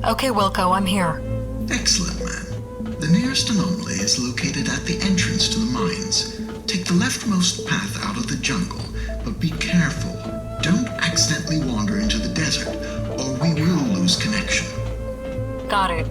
Okay, Wilco, I'm here. Excellent, man. The nearest anomaly is located at the entrance to the mines. Take the leftmost path out of the jungle, but be careful. Don't accidentally wander into the desert, or we will lose connection. Got it.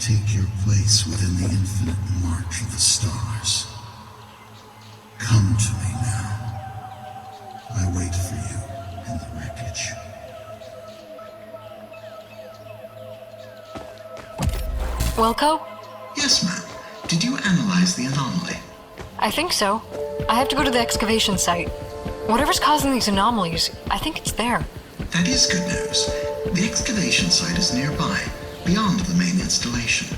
Take your place within the infinite march of the stars. Come to me now. I wait for you in the wreckage. Wilco? Yes, ma'am. Did you analyze the anomaly? I think so. I have to go to the excavation site. Whatever's causing these anomalies, I think it's there. That is good news. The excavation site is nearby, beyond the main installation.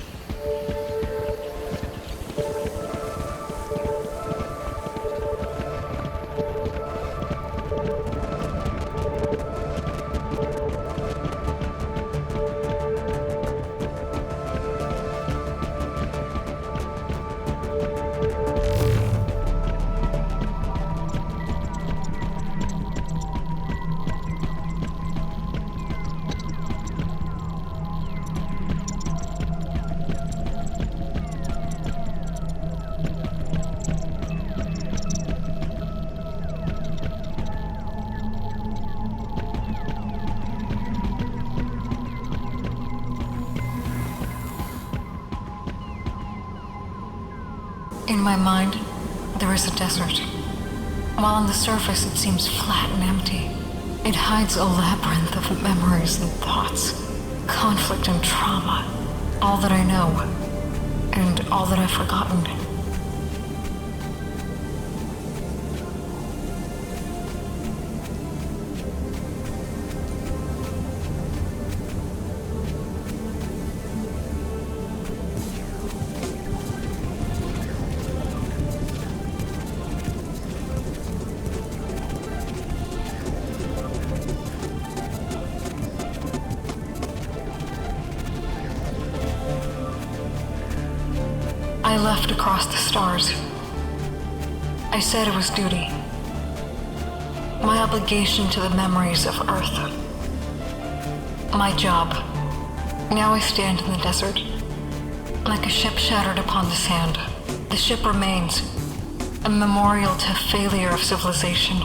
In my mind, there is a desert. While on the surface it seems flat and empty, it hides a labyrinth of memories and thoughts, conflict and trauma, all that I know, and all that I've forgotten. I left across the stars. I said it was duty. My obligation to the memories of Earth. My job. Now I stand in the desert, like a ship shattered upon the sand, The ship remains, a memorial to failure of civilization.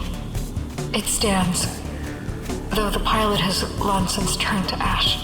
It stands, though the pilot has long since turned to ash.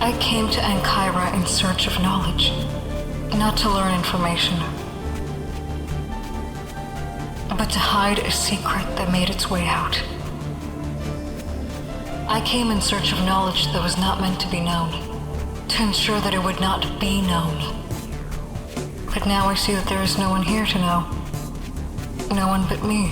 I came to Ancyra in search of knowledge, not to learn information, but to hide a secret that made its way out. I came in search of knowledge that was not meant to be known, to ensure that it would not be known. But now I see that there is no one here to know. No one but me.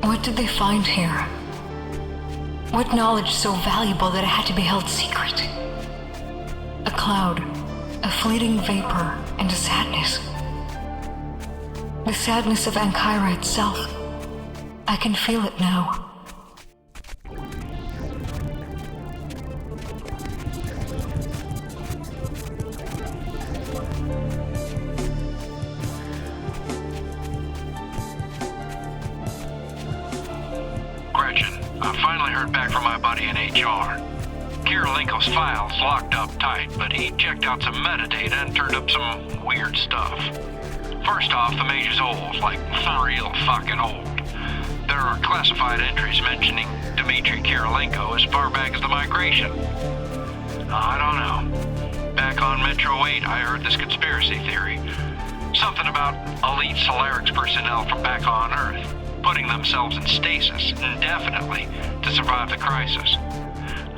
What did they find here? What knowledge so valuable that it had to be held secret? A cloud, a fleeting vapor, and a sadness. The sadness of Ancyra itself. I can feel it now. I finally heard back from my buddy in HR. Kirilenko's file's locked up tight, but he checked out some metadata and turned up some weird stuff. First off, the mage is old, like real fucking old. There are classified entries mentioning Dmitry Kirilenko as far back as the migration. I don't know. Back on Metro 8, I heard this conspiracy theory. Something about elite Solarix personnel from back on Earth putting themselves in stasis indefinitely to survive the crisis.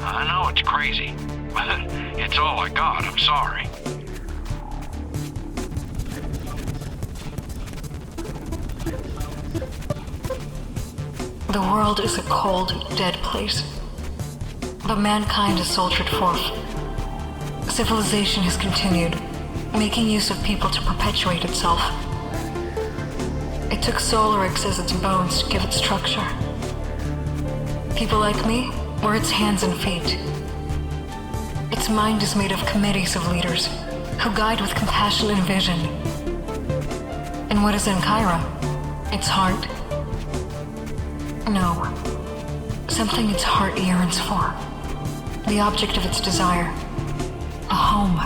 I know it's crazy, but it's all I got, I'm sorry. The world is a cold, dead place, but mankind has soldiered forth. Civilization has continued, making use of people to perpetuate itself. It took Solarix as its bones to give it structure. People like me were its hands and feet. Its mind is made of committees of leaders who guide with compassion and vision. And what is Ancyra? Its heart? No. Something its heart yearns for. The object of its desire. A home.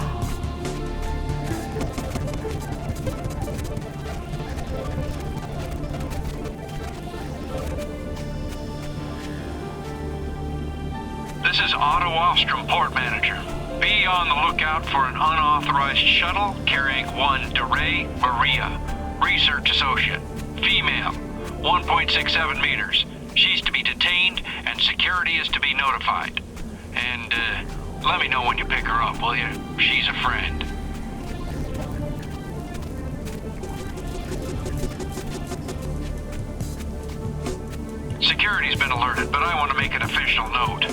This is Otto Ostrom, Port Manager. Be on the lookout for an unauthorized shuttle carrying one DeRay Maria, Research Associate, female, 1.67 meters. She's to be detained and security is to be notified. And let me know when you pick her up, will you? She's a friend. Security's been alerted, but I want to make an official note.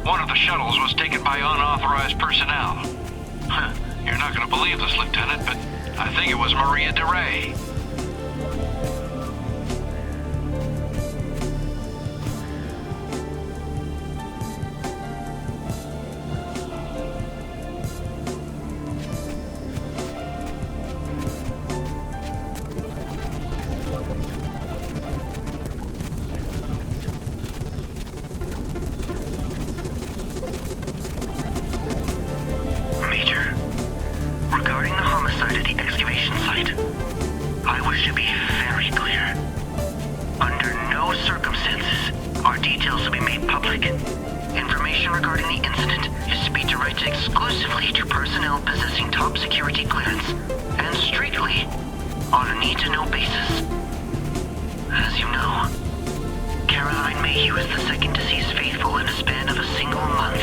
One of the shuttles was taken by unauthorized personnel. You're not going to believe this, Lieutenant, but I think it was Maria DeRay. top security clearance, and strictly on a need-to-know basis. As you know, Caroline Mayhew is the second deceased faithful in a span of a single month.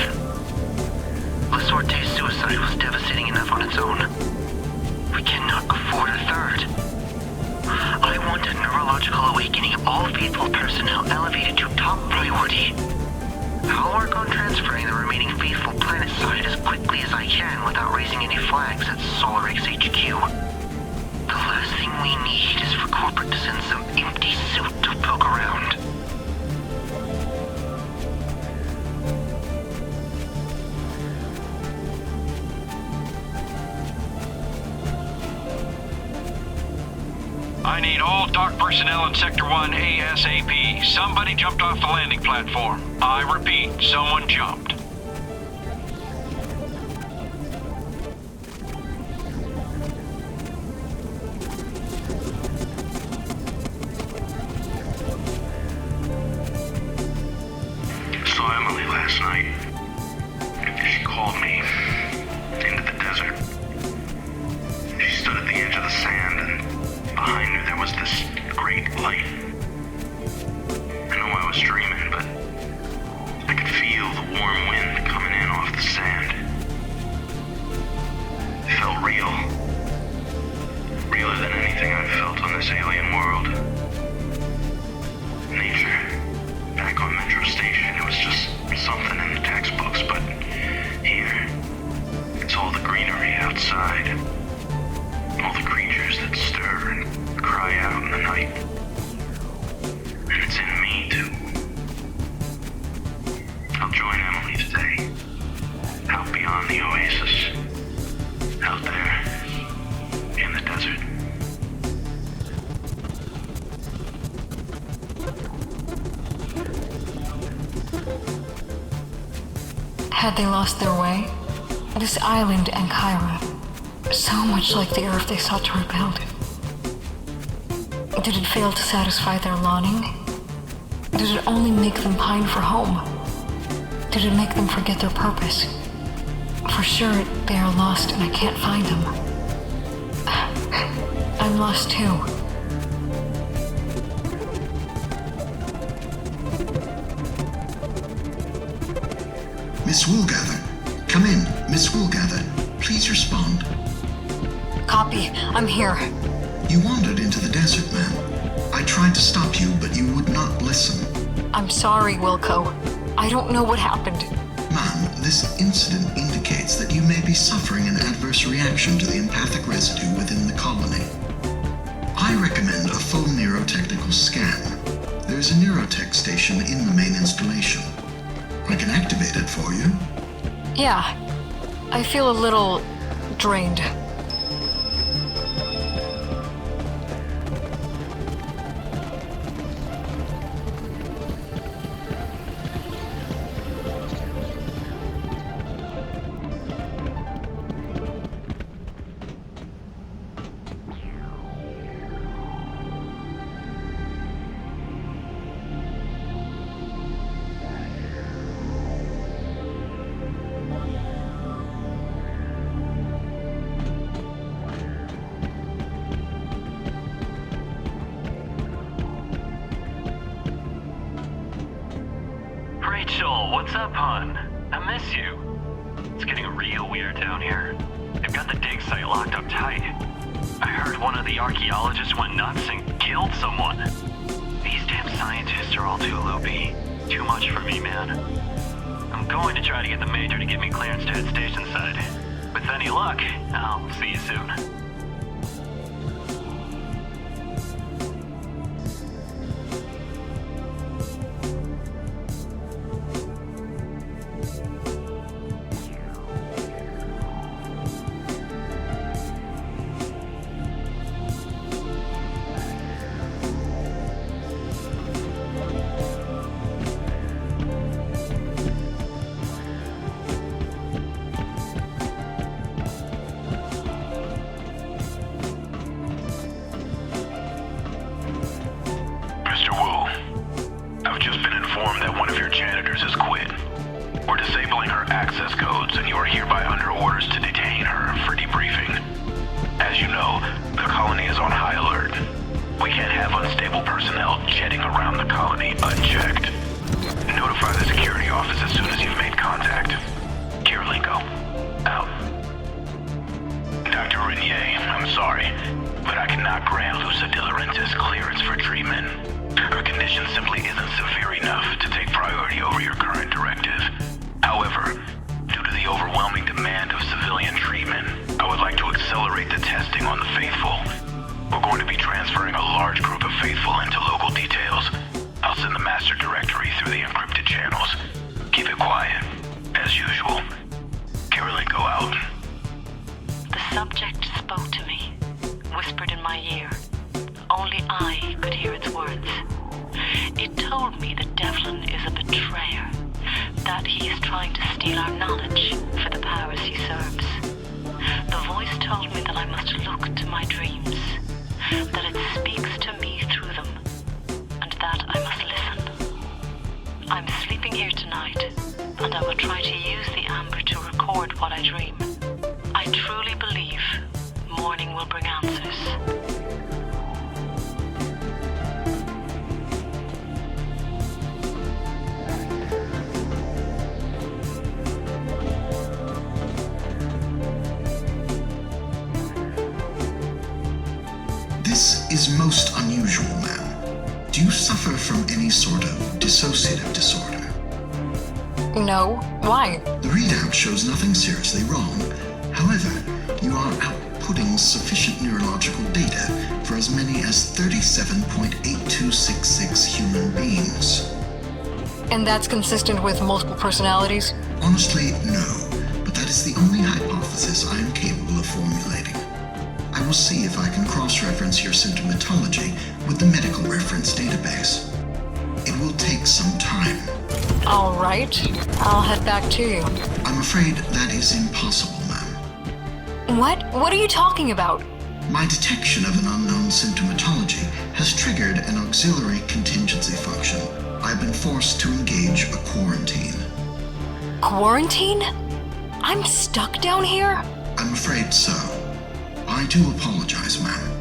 Lasorte's suicide was devastating enough on its own. We cannot afford a third. I want a neurological awakening of all faithful personnel elevated to top priority. I'll work on transferring the remaining faithful planetside as quickly as I can without raising any flags at Solar X HQ. The last thing we need is for corporate to send some empty suit to poke around. I need all dock personnel in Sector 1 ASAP. Somebody jumped off the landing platform. I repeat, someone jumped. Saw Emily last night. She called me into the desert. She stood at the edge of the sand, and behind her there was this great light. I know I was dreaming, but I could feel the warm wind coming in off the sand. It felt real. Realer than anything I've felt on this alien world. Nature. Back on Metro Station, it was just something in the textbooks, but here, it's all the greenery outside. All the creatures that stir and cry out in the night. And it's in me, too. I'll join Emily today. Out beyond the oasis. Out there, in the desert. Had they lost their way? This island, Ancyra, so much like the Earth they sought to rebuild. Did it fail to satisfy their longing? Did it only make them pine for home? Did it make them forget their purpose? For sure, they are lost and I can't find them. I'm lost too. Miss Woolgather. Come in, Miss Woolgather. Please respond. Copy. I'm here. You wandered into the desert, ma'am. I tried to stop you, but you would not listen. I'm sorry, Wilco. I don't know what happened. Ma'am, this incident indicates that you may be suffering an adverse reaction to the empathic residue within the colony. I recommend a full neurotechnical scan. There is a neurotech station in the main installation. I can activate it for you. Yeah. I feel a little drained. Rachel, what's up, hon? I miss you. It's getting real weird down here. They've got the dig site locked up tight. I heard one of the archaeologists went nuts and killed someone. These damn scientists are all too loopy. Too much for me, man. I'm going to try to get the Major to give me clearance to head station side. With any luck, I'll see you soon. Mr. Wu, I've just been informed that one of your janitors has quit. We're disabling her access codes, and you are hereby under orders to detain her for debriefing. As you know, the colony is on high alert. We can't have unstable personnel jetting around the colony unchecked. Notify the security office as soon as you've made contact. Kirilenko, out. Dr. Renier, I'm sorry, but I cannot grant Lucia De Laurentiis clearance for treatment. Her condition simply isn't severe enough to take priority over your current directive. However, due to the overwhelming demand of civilian treatment, I would like to accelerate the testing on the faithful. We're going to be transferring a large group of faithful into local details. I'll send the master directory through the encrypted channels. Keep it quiet, as usual. Kirilenko out. The subject spoke to me, whispered in my ear. Only I could hear its words. It told me that Devlin is a betrayer, that he is trying to steal our knowledge for the powers he serves. The voice told me that I must look to my dreams, that it speaks to me through them, and that I must listen. I'm sleeping here tonight, and I will try to use the amber to record what I dream. I truly believe morning will bring answers. This is most unusual, ma'am. Do you suffer from any sort of dissociative disorder? No. Why? The readout shows nothing seriously wrong. However, you are outputting sufficient neurological data for as many as 37.8266 human beings. And that's consistent with multiple personalities? Honestly, no. But that is the only hypothesis I am capable of formulating. I will see if I can cross-reference your symptomatology with the medical reference database. It will take some time. All right. I'll head back to you. I'm afraid that is impossible, ma'am. What? What are you talking about? My detection of an unknown symptomatology has triggered an auxiliary contingency function. I've been forced to engage a quarantine. Quarantine? I'm stuck down here? I'm afraid so. I do apologize, ma'am.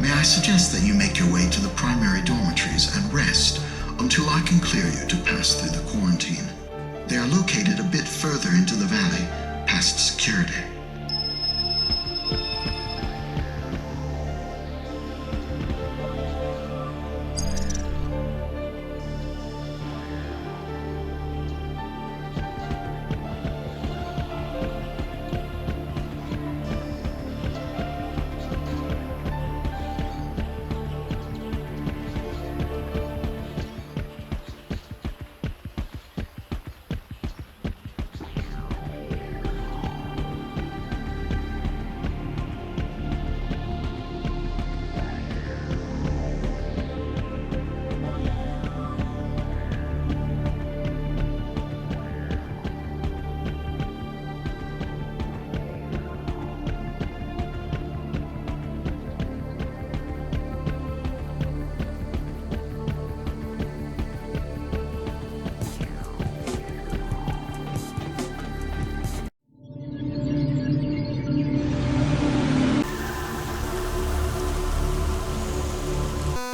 May I suggest that you make your way to the primary dormitories and rest until I can clear you to pass